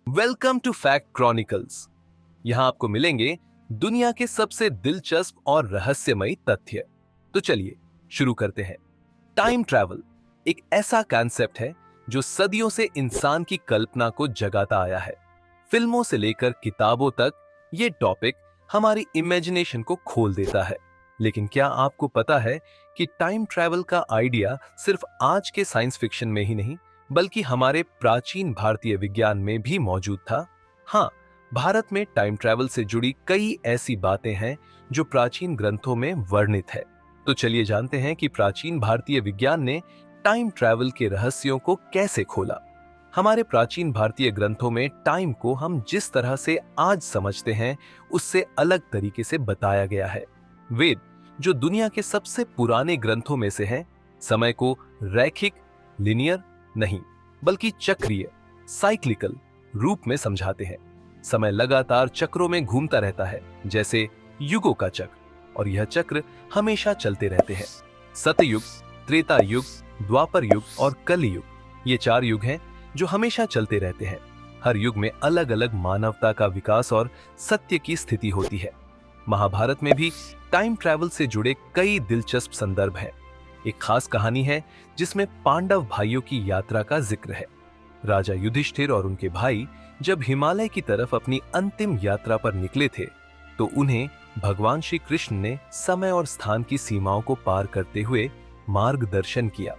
Welcome to fact chronicles. यहाँ आपको मिलेंगे दुनिया के सबसे दिलचस्प और रहस्यमयी तथ्य। तो चलिए शुरू करते हैं। टाइम ट्रैवल एक ऐसा कॉन्सेप्ट है जो सदियों से इंसान की कल्पना को जगाता आया है। फिल्मों से लेकर किताबों तक ये टॉपिक हमारी इमेजिनेशन को खोल देता है। लेकिन क्या आपको पता है कि टाइम ट्रैवल का आइडिया सिर्फ आज के साइंस फिक्शन में ही नहीं बल्कि हमारे प्राचीन भारतीय विज्ञान में भी मौजूद था। हाँ, भारत में टाइम ट्रैवल से जुड़ी कई ऐसी बातें हैं जो प्राचीन ग्रंथों में वर्णित है। तो चलिए जानते हैं कि प्राचीन भारतीय विज्ञान ने टाइम ट्रैवल के रहस्यों को कैसे खोला। हमारे प्राचीन भारतीय ग्रंथों में टाइम को हम जिस तरह से आज समझते हैं उससे अलग तरीके से बताया गया है। वेद, जो दुनिया के सबसे पुराने ग्रंथों में से है, समय को रैखिक, लिनियर नहीं बल्कि चक्रीय, साइक्लिकल रूप में समझाते हैं। समय लगातार चक्रों में घूमता रहता है, जैसे युगों का चक्र, और यह चक्र हमेशा चलते रहते हैं। सतयुग, त्रेता युग, द्वापर युग और कलयुग, ये 4 युग हैं जो हमेशा चलते रहते हैं। हर युग में अलग अलग मानवता का विकास और सत्य की स्थिति होती है। महाभारत में भी टाइम ट्रैवल से जुड़े कई दिलचस्प संदर्भ हैं। एक खास कहानी है जिसमें पांडव भाइयों की यात्रा का जिक्र है। राजा युधिष्ठिर और उनके भाई जब हिमालय की तरफ अपनी अंतिम यात्रा पर निकले थे तो उन्हें भगवान श्री कृष्ण ने समय और स्थान की सीमाओं को पार करते हुए मार्गदर्शन किया।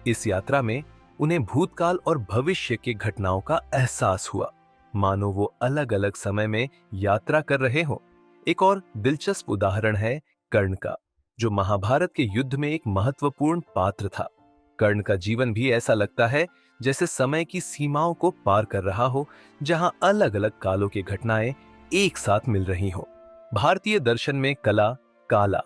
इस यात्रा में उन्हें भूतकाल और भविष्य की घटनाओं का एहसास हुआ, मानो वो अलग अलग समय में यात्रा कर रहे हो। एक और दिलचस्प उदाहरण है कर्ण का, जो महाभारत के युद्ध में एक महत्वपूर्ण पात्र था। कर्ण का जीवन भी ऐसा लगता है जैसे समय की सीमाओं को पार कर रहा हो, जहां अलग अलग कालों की घटनाएं एक साथ मिल रही हो। भारतीय दर्शन में कला, काला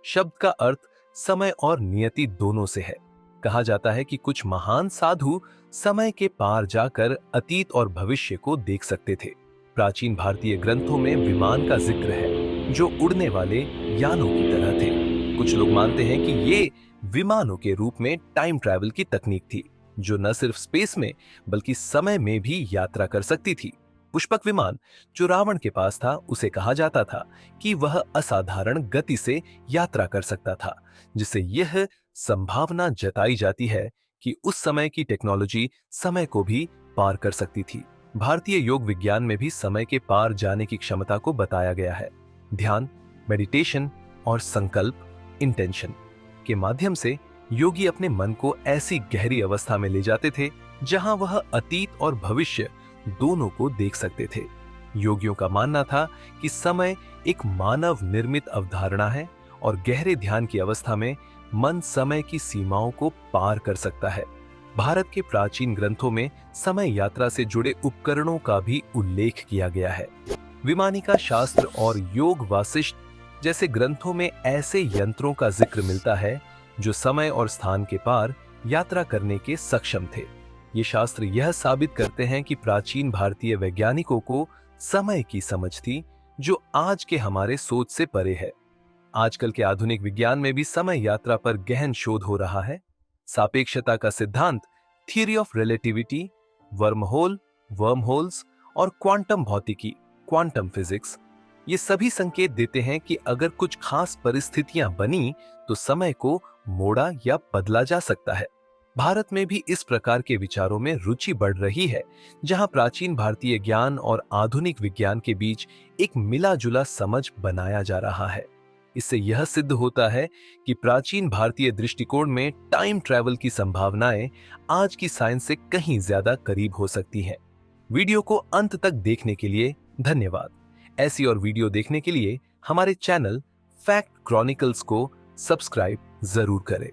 शब्द का अर्थ समय और नियति दोनों से है। कहा जाता है कि कुछ महान साधु समय के पार जाकर अतीत और भविष्य को देख सकते थे। प्राचीन भारतीय ग्रंथों में विमान का जिक्र है, जो उड़ने वाले यानों की तरह थे। कुछ लोग मानते हैं कि ये विमानों के रूप में टाइम ट्रैवल की तकनीक थी, जो न सिर्फ स्पेस में बल्कि समय में भी यात्रा कर सकती थी। पुष्पक विमान, जो रावण के पास था, उसे कहा जाता था कि वह असाधारण गति से यात्रा कर सकता था, जिससे यह संभावना जताई जाती है कि उस समय की टेक्नोलॉजी समय को भी पार कर सकती थी। भारतीय योग विज्ञान में भी समय के पार जाने की क्षमता को बताया गया है। ध्यान, मेडिटेशन और संकल्प, इंटेंशन के माध्यम से योगी अपने मन को ऐसी गहरी अवस्था में ले जाते थे जहां वह अतीत और भविष्य दोनों को देख सकते थे। योगियों का मानना था कि समय एक मानव निर्मित अवधारणा है और गहरे ध्यान की अवस्था में मन समय की सीमाओं को पार कर सकता है। भारत के प्राचीन ग्रंथों में समय यात्रा से जुड़े उपकरणों का भी उल्लेख किया गया है। विमानिका शास्त्र और योग वासिष्ठ जैसे ग्रंथों में ऐसे यंत्रों का जिक्र मिलता है जो समय और स्थान के पार यात्रा करने के सक्षम थे। ये शास्त्र यह साबित करते हैं कि प्राचीन भारतीय वैज्ञानिकों को समय की समझ थी जो आज के हमारे सोच से परे है। आजकल के आधुनिक विज्ञान में भी समय यात्रा पर गहन शोध हो रहा है। सापेक्षता का सिद्धांत, थियरी ऑफ रिलेटिविटी, वर्महोल्स और क्वांटम भौतिकी, क्वांटम फिजिक्स, ये सभी संकेत देते हैं कि अगर कुछ खास परिस्थितियां बनी तो समय को मोड़ा या बदला जा सकता है। भारत में भी इस प्रकार के विचारों में रुचि बढ़ रही है, जहां प्राचीन भारतीय ज्ञान और आधुनिक विज्ञान के बीच एक मिला जुला समझ बनाया जा रहा है। इससे यह सिद्ध होता है कि प्राचीन भारतीय दृष्टिकोण में टाइम ट्रैवल की संभावनाएं आज की साइंस से कहीं ज्यादा करीब हो सकती हैं। वीडियो को अंत तक देखने के लिए धन्यवाद। ऐसी और वीडियो देखने के लिए हमारे चैनल फैक्ट क्रॉनिकल्स को सब्सक्राइब जरूर करें,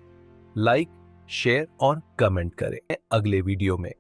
लाइक, शेयर और कमेंट करें। अगले वीडियो में